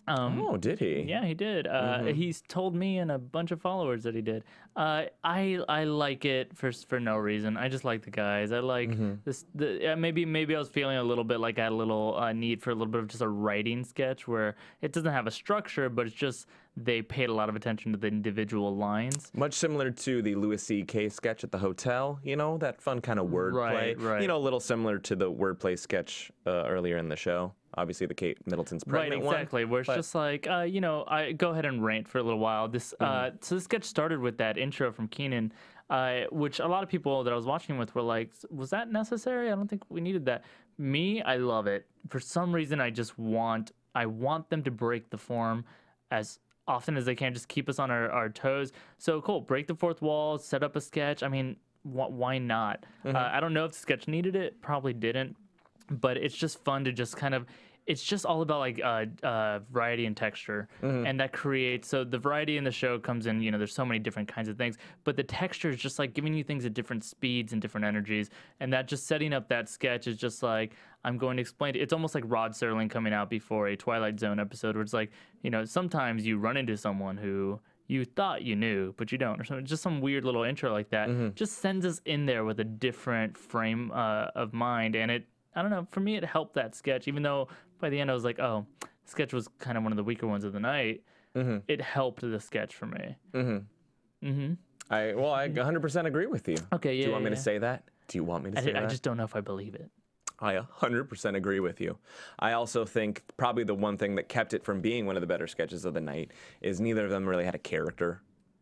Oh, did he? Yeah, he did. He's told me and a bunch of followers that he did. I like it for no reason. I just like the guys. I like this. Maybe I was feeling a little bit like I had a little need for a little bit of just a writing sketch where it doesn't have a structure, but it's just they paid a lot of attention to the individual lines. Much similar to the Louis C.K. sketch at the hotel, you know, that fun kind of wordplay. Right. You know, a little similar to the wordplay sketch earlier in the show. Obviously, the Kate Middleton's pregnant one. Right, exactly. Where it's just like, you know, I go ahead and rant for a little while. This, so this sketch started with that intro from Keenan, which a lot of people that I was watching with were like, was that necessary? I don't think we needed that. Me, I love it. For some reason, I want them to break the form as often as they can, just keep us on our toes. So cool, break the fourth wall, set up a sketch. I mean, why not? I don't know if the sketch needed it, probably didn't, but it's just fun to just kind of, it's just all about like variety and texture, and that creates, so the variety in the show comes in, you know, there's so many different kinds of things, but the texture is just like giving you things at different speeds and different energies, and that just setting up that sketch is just like, I'm going to explain it. It's almost like Rod Serling coming out before a Twilight Zone episode where it's like, you know, sometimes you run into someone who you thought you knew, but you don't, or something. Just some weird little intro like that just sends us in there with a different frame of mind, and it, I don't know, for me it helped that sketch, even though by the end I was like, oh, the sketch was kind of one of the weaker ones of the night. It helped the sketch for me. I 100% agree with you. Okay, yeah. Do you want me to say that? Do you want me to say that? I just don't know if I believe it. I 100% agree with you. I also think probably the one thing that kept it from being one of the better sketches of the night is neither of them really had a character.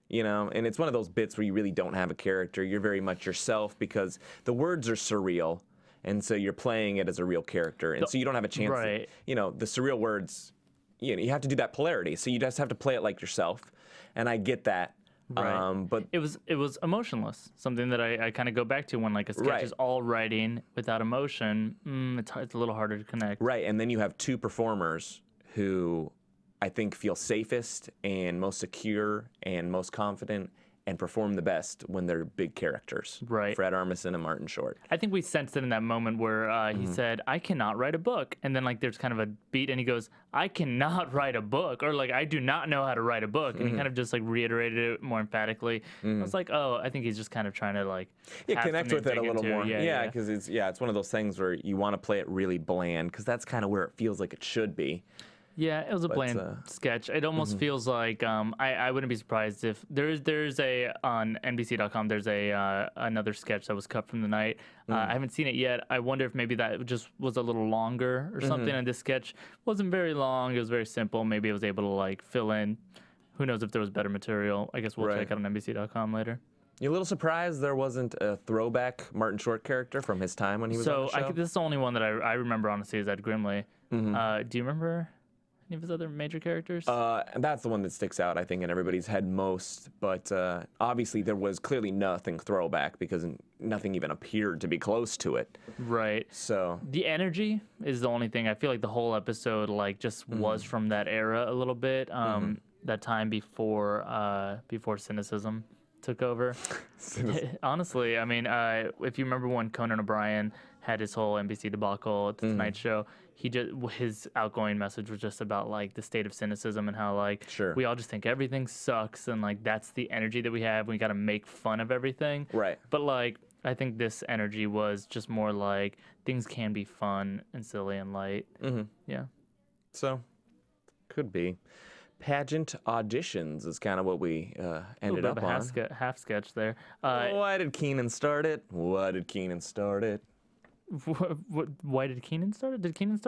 You know, and it's one of those bits where you really don't have a character. You're very much yourself because the words are surreal. And so you're playing it as a real character. And so you don't have a chance to, you know, the surreal words, you know, you have to do that polarity. So you just have to play it like yourself. And I get that. Right. But it was emotionless, something that I kind of go back to when like a sketch is all writing without emotion. It's a little harder to connect. Right. And then you have two performers who I think feel safest and most secure and most confident and perform the best when they're big characters. Right. Fred Armisen and Martin Short. I think we sensed it in that moment where he said, I cannot write a book. And then like there's kind of a beat and he goes, I cannot write a book. Or like, I do not know how to write a book. And he kind of just like reiterated it more emphatically. I was like, oh, I think he's just kind of trying to like connect with it a little more. Yeah, because it's one of those things where you want to play it really bland because that's kind of where it feels like it should be. Yeah, it was a bland sketch. It almost feels like I wouldn't be surprised if there's a on NBC.com. There's a another sketch that was cut from the night. I haven't seen it yet. I wonder if maybe that just was a little longer or something. And this sketch wasn't very long. It was very simple. Maybe it was able to like fill in. Who knows if there was better material? I guess we'll check out on NBC.com later. You're a little surprised there wasn't a throwback Martin Short character from his time when he was on the show? This is the only one that I remember honestly is Ed Grimley. Do you remember Any of his other major characters? And that's the one that sticks out, I think, in everybody's head most. But obviously, there was clearly nothing throwback because nothing even appeared to be close to it. Right. So the energy is the only thing. I feel like the whole episode, like, just was from that era a little bit. That time before cynicism took over. Honestly, I mean, if you remember when Conan O'Brien had his whole NBC debacle at the Tonight Show, his outgoing message was just about like the state of cynicism and how like we all just think everything sucks and like that's the energy that we have. We got to make fun of everything. Right. But like I think this energy was just more like things can be fun and silly and light. Yeah. So could be. Pageant auditions is kind of what we ended up on. Half sketch there. Why did Keenan start it? Why did Keenan start it? Did Keenan start?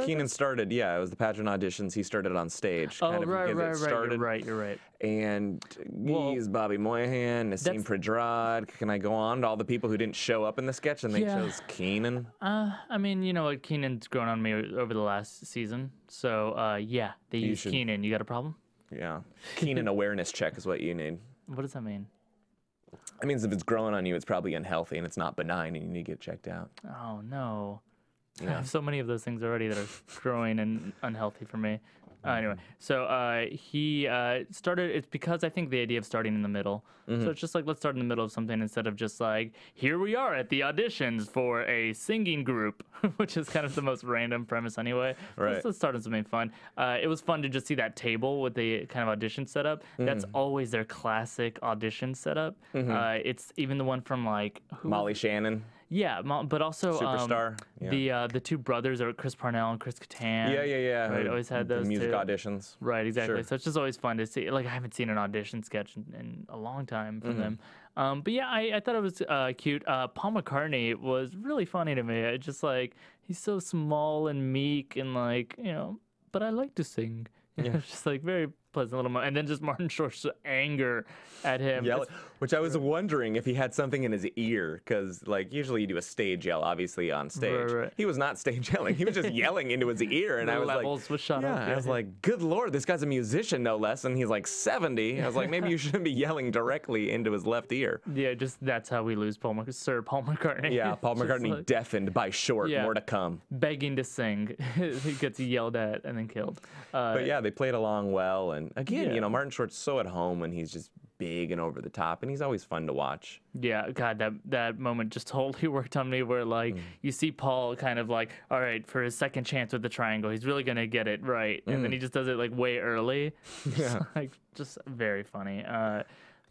Keenan started, yeah. It was the pageant auditions. He started on stage. Oh, right. You're right. And he's Bobby Moynihan, Nassim Pedrad. Can I go on to all the people who didn't show up in the sketch and they chose Keenan? I mean, you know what? Keenan's grown on me over the last season. So, yeah, they used Keenan. You got a problem? Yeah. Keenan awareness check is what you need. What does that mean? That means if it's growing on you, it's probably unhealthy and it's not benign and you need to get checked out. Oh, no. Yeah. I have so many of those things already that are growing and unhealthy for me. Anyway, so he started, it's because I think the idea of starting in the middle. So it's just like, let's start in the middle of something instead of just like, here we are at the auditions for a singing group, which is kind of the most random premise anyway. Right. Let's start on something fun. It was fun to just see that table with the kind of audition setup. That's always their classic audition setup. It's even the one from like... Molly Shannon. Yeah, but also Superstar. The two brothers are Chris Parnell and Chris Kattan. Yeah. Right, always had those music two. auditions. Right, exactly. So it's just always fun to see. Like I haven't seen an audition sketch in a long time from them. But yeah, I thought it was cute. Paul McCartney was really funny to me. It's just like he's so small and meek and like but I like to sing. It's just like very pleasant little moment. And then just Martin Short's anger at him. Which I was wondering if he had something in his ear, because like usually you do a stage yell, obviously on stage. Right. He was not stage yelling. He was just yelling into his ear, and I was levels was shut up. I was like, good Lord, this guy's a musician no less, and he's like 70. I was like, maybe you shouldn't be yelling directly into his left ear. Yeah, just that's how we lose Sir Paul McCartney. Yeah, Paul McCartney like, deafened by Short. More to come. Begging to sing, he gets yelled at and then killed. But yeah, they played along well, and again, Martin Short's so at home, and he's just big and over the top, and he's always fun to watch. Yeah, God, that moment just totally worked on me where like you see Paul kind of like, all right, for his second chance with the triangle, he's really gonna get it right, and then he just does it like way early. Just very funny.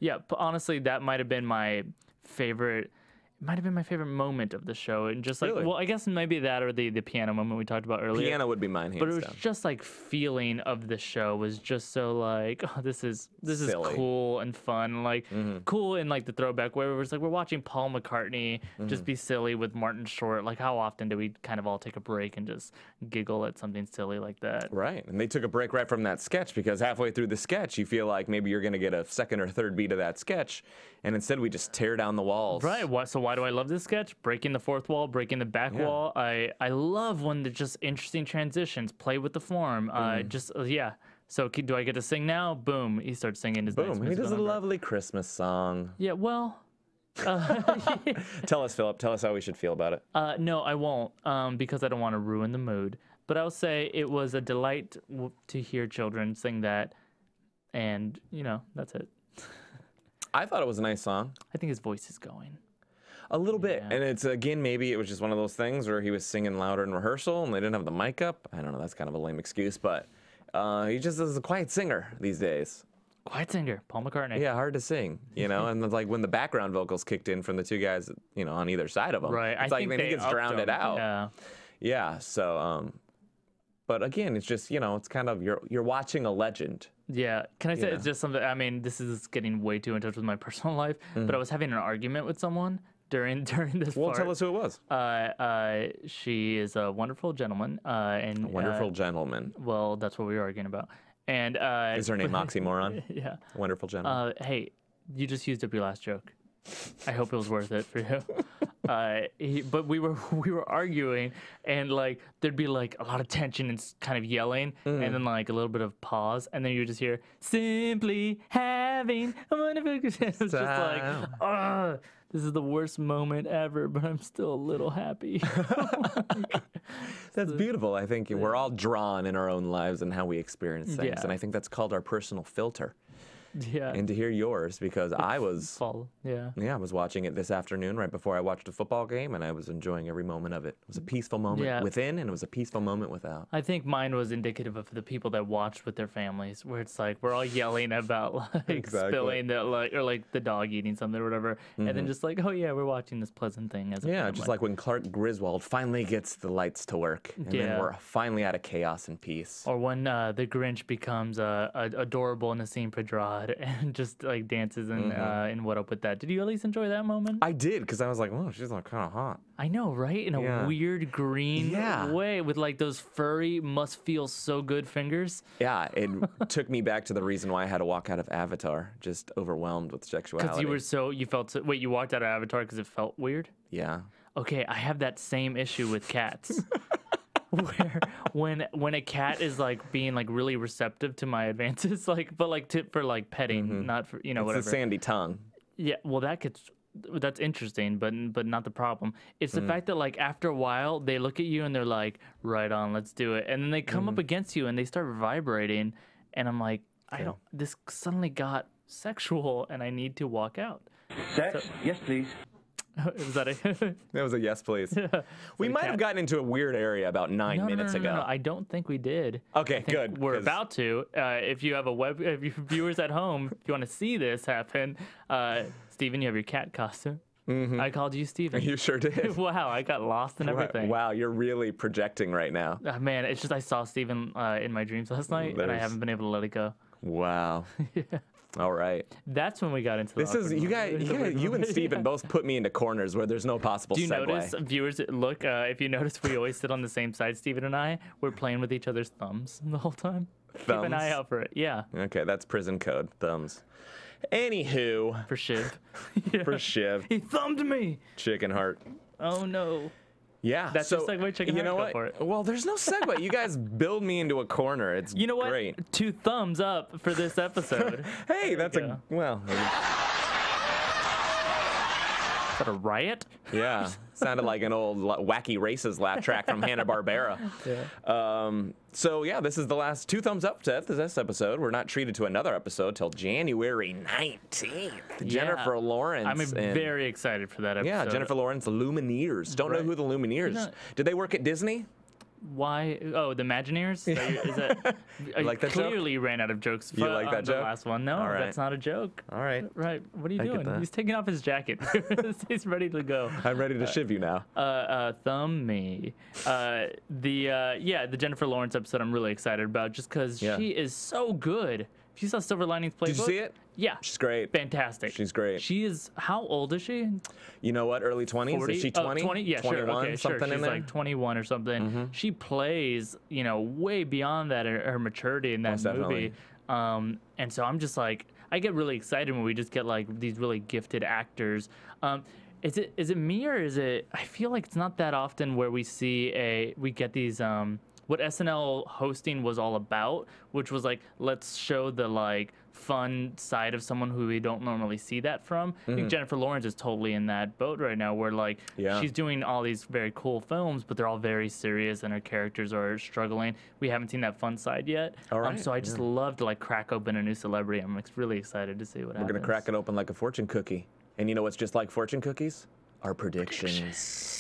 Yeah, but honestly, that might have been my favorite. It might have been my favorite moment of the show, and just like, well, I guess maybe that or the piano moment we talked about earlier. Piano would be mine, hands but it was down. just like feeling of the show was just so like, oh, this is cool and fun, like cool in like the throwback way where it's like we're watching Paul McCartney just be silly with Martin Short. Like how often do we kind of all take a break and just giggle at something silly like that? Right, and they took a break right from that sketch because halfway through the sketch you feel like maybe you're gonna get a second or third beat of that sketch, and instead we just tear down the walls. Right. So why do I love this sketch? Breaking the fourth wall, breaking the back wall. I love when they're just interesting transitions, play with the form. So do I get to sing now? Boom. He starts singing his Boom. He does a lovely Christmas song. Yeah, well. Tell us, Philip. Tell us how we should feel about it. No, I won't, because I don't want to ruin the mood. But I'll say it was a delight to hear children sing that. And, that's it. I thought it was a nice song. I think his voice is going. A little bit. And it's, again, maybe it was just one of those things where he was singing louder in rehearsal and they didn't have the mic up. I don't know. That's kind of a lame excuse, but he just is a quiet singer these days. Quiet singer, Paul McCartney. Yeah, hard to sing, and it's like when the background vocals kicked in from the two guys, on either side of him. Right. It's like then he gets drowned out. Yeah. Yeah. So, but again, it's just, it's kind of, you're watching a legend. Yeah. Can I say it's just something, I mean, this is getting way too in touch with my personal life, but I was having an argument with someone during this part. Well, tell us who it was. She is a wonderful gentleman. And a wonderful gentleman. Well, that's what we were arguing about. And is her name Oxymoron? Yeah. Wonderful gentleman. Hey, you just used up your last joke. I hope it was worth it for you. But we were arguing, and like there'd be like a lot of tension and kind of yelling, and then like a little bit of pause, and then you just hear simply having a wonderful. It's just like, this is the worst moment ever, but I'm still a little happy. That's beautiful. I think we're all drawn in our own lives and how we experience things, and I think that's called our personal filter. Yeah. And to hear yours, because I was I was watching it this afternoon right before I watched a football game, and I was enjoying every moment of it. It was a peaceful moment within, and it was a peaceful moment without. I think mine was indicative of the people that watched with their families, where it's like we're all yelling about like spilling the like the dog eating something or whatever, and then just like, oh yeah, we're watching this pleasant thing as a family. Just like when Clark Griswold finally gets the lights to work, and then we're finally out of chaos and peace. Or when the Grinch becomes adorable Nassim Pedrad and just like dances and what up with that. Did you at least enjoy that moment? I did, because I was like, oh, she's like kind of hot. I know, right? In a weird green way with like those furry, must feel so good fingers. Yeah, it took me back to the reason why I had to walk out of Avatar, just overwhelmed with sexuality. Because wait, you walked out of Avatar because it felt weird? Yeah. Okay, I have that same issue with cats. Where when a cat is like being like really receptive to my advances, like but like for like petting, not for whatever. It's a sandy tongue. Yeah, well that's interesting, but not the problem. It's the fact that like after a while they look at you and they're like, right on, let's do it, and then they come up against you and they start vibrating, and I'm like, this suddenly got sexual and I need to walk out. Sex? Yes, please. Was that That was a yes, please. Yeah. We might have gotten into a weird area about 9 minutes ago. No, I don't think we did. Okay, good. We're about to. If you have if you viewers at home, if you want to see this happen, Steven, you have your cat costume. I called you Steven. You sure did. Wow, I got lost in everything. Wow, you're really projecting right now. Man, it's just I saw Steven in my dreams last night, and I haven't been able to let it go. Wow. Yeah. All right. That's when we got into this. Is you and Steven both put me into corners where there's no possible segue. Do you notice, viewers? Look, if you notice, we always sit on the same side. Steven and I, we're playing with each other's thumbs the whole time. Keep an eye out for it. Yeah. Okay, that's prison code. Thumbs. Anywho. For Shiv. For Shiv. He thumbed me. Chicken heart. Oh no. Yeah, that's just segue. Chicken. You know what? For it. Well, there's no segue. You guys build me into a corner. It's great. 2 thumbs up for this episode. Hey, that's a well. Is that a riot? Yeah, sounded like an old Wacky Races laugh track from Hanna-Barbera. So yeah, this is the last 2 thumbs up to this episode. We're not treated to another episode till January 19th. Jennifer Lawrence. I'm very excited for that episode. Yeah, Jennifer Lawrence, the Lumineers. Don't know who the Lumineers. Did they work at Disney? Why? Oh, the Imagineers? Is that, you like that clearly joke? Ran out of jokes. You like that joke? The last one. No, that's not a joke. All right. Right. What are you doing? He's taking off his jacket. He's ready to go. I'm ready to shiv you now. Thumb me. The Jennifer Lawrence episode I'm really excited about just because she is so good. You saw Silver Linings Playbook? Did you see it? Yeah. She's great. Fantastic. She's great. She is, how old is she? You know what, early 20s? 40? Is she 20? 20? Yeah, 21, sure. Okay, something sure. in She's there? like 21 or something. She plays, way beyond that, her maturity in that movie. And so I'm just like, I get really excited when we just get like these really gifted actors. Is it me or is it, I feel like it's not that often where we get these, what SNL hosting was all about, which was like, let's show the like fun side of someone who we don't normally see that from. I think Jennifer Lawrence is totally in that boat right now where like she's doing all these very cool films, but they're all very serious and her characters are struggling. We haven't seen that fun side yet. All right. So I just love to like crack open a new celebrity. I'm really excited to see what happens. We're going to crack it open like a fortune cookie. And you know what's just like fortune cookies? Our predictions.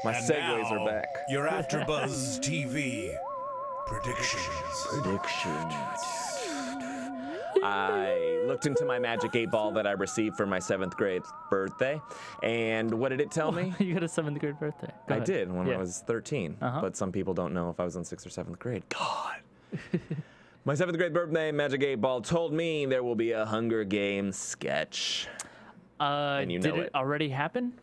My segues are back. Your AfterBuzz TV predictions. I looked into my magic 8-ball that I received for my 7th grade birthday, and what did it tell me? You got a 7th grade birthday. I did when I was 13, but some people don't know if I was in 6th or 7th grade. God. My 7th grade birthday magic 8-ball told me there will be a Hunger Games sketch. And you know did it already happen?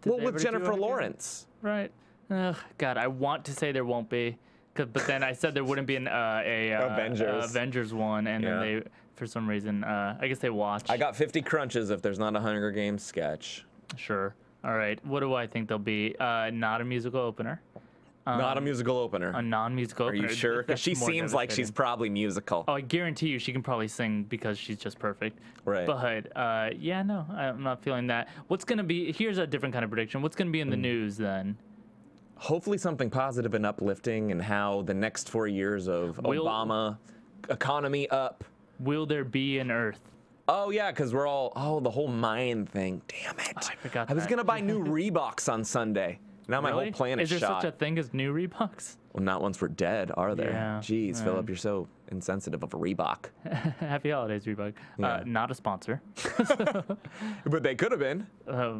Well, with Jennifer Lawrence. Right. God, I want to say there won't be, but then I said there wouldn't be an Avengers one, and then they, for some reason, I guess they watched. I got 50 crunches if there's not a Hunger Games sketch. Sure. All right. What do I think they'll be? Not a musical opener. Not a musical opener. A non-musical opener. Are you sure? Because she seems like she's probably musical. Oh, I guarantee you she can probably sing because she's just perfect. Right. But, yeah, no, I'm not feeling that. What's going to be, here's a different kind of prediction. What's going to be in the news then? Hopefully something positive and uplifting and how the next 4 years of Obama, economy up. Will there be an Earth? Oh, yeah, because we're all, the whole mind thing. Damn it. Oh, I forgot I was going to buy new Reeboks on Sunday. Now my whole plan is shot. Is there such a thing as new Reeboks? Well, not once we're dead, are there? Yeah. Jeez, Philip, you're so insensitive of a Reebok. Happy holidays, Reebok. Yeah. Not a sponsor. But they could have been.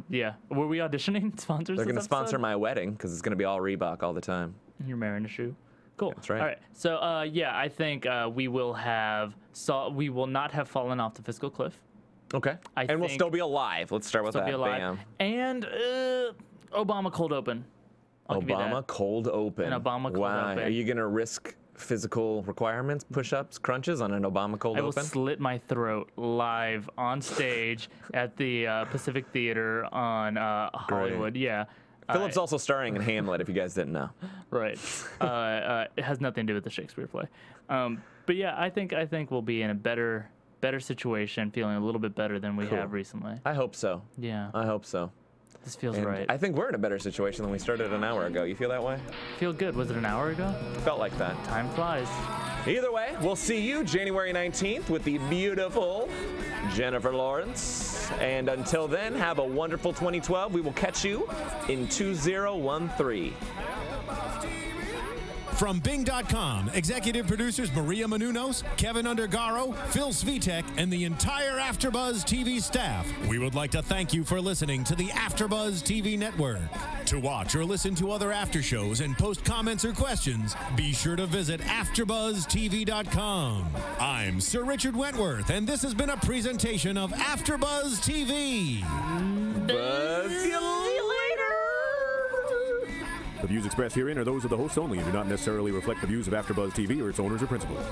Yeah. Were we auditioning sponsors? They're going to sponsor my wedding because it's going to be all Reebok all the time. You're marrying a shoe. Cool. That's right. All right. So, yeah, I think we will not have fallen off the fiscal cliff. Okay. And we'll still be alive. Let's start with that. Bam. And Obama cold open. Obama cold open. An Obama cold open. Are you going to risk physical requirements, push-ups, crunches on an Obama cold open? I will slit my throat live on stage at the Pacific Theater on Hollywood. Great. Yeah. Philip's also starring in Hamlet, if you guys didn't know. Right. It has nothing to do with the Shakespeare play. But yeah, I think we'll be in a better situation, feeling a little bit better than we have recently. I hope so. Yeah. I hope so. This feels right. I think we're in a better situation than we started an hour ago. You feel that way? Feel good. Was it an hour ago? Felt like that. Time flies. Either way, we'll see you January 19th with the beautiful Jennifer Lawrence. And until then, have a wonderful 2012. We will catch you in 2013. From Bing.com, executive producers Maria Menounos, Kevin Undergaro, Phil Svitek, and the entire AfterBuzz TV staff, we would like to thank you for listening to the AfterBuzz TV network. To watch or listen to other after shows and post comments or questions, be sure to visit AfterBuzzTV.com. I'm Sir Richard Wentworth, and this has been a presentation of AfterBuzz TV. Buzz you later. The views expressed herein are those of the hosts only and do not necessarily reflect the views of AfterBuzz TV or its owners or principals.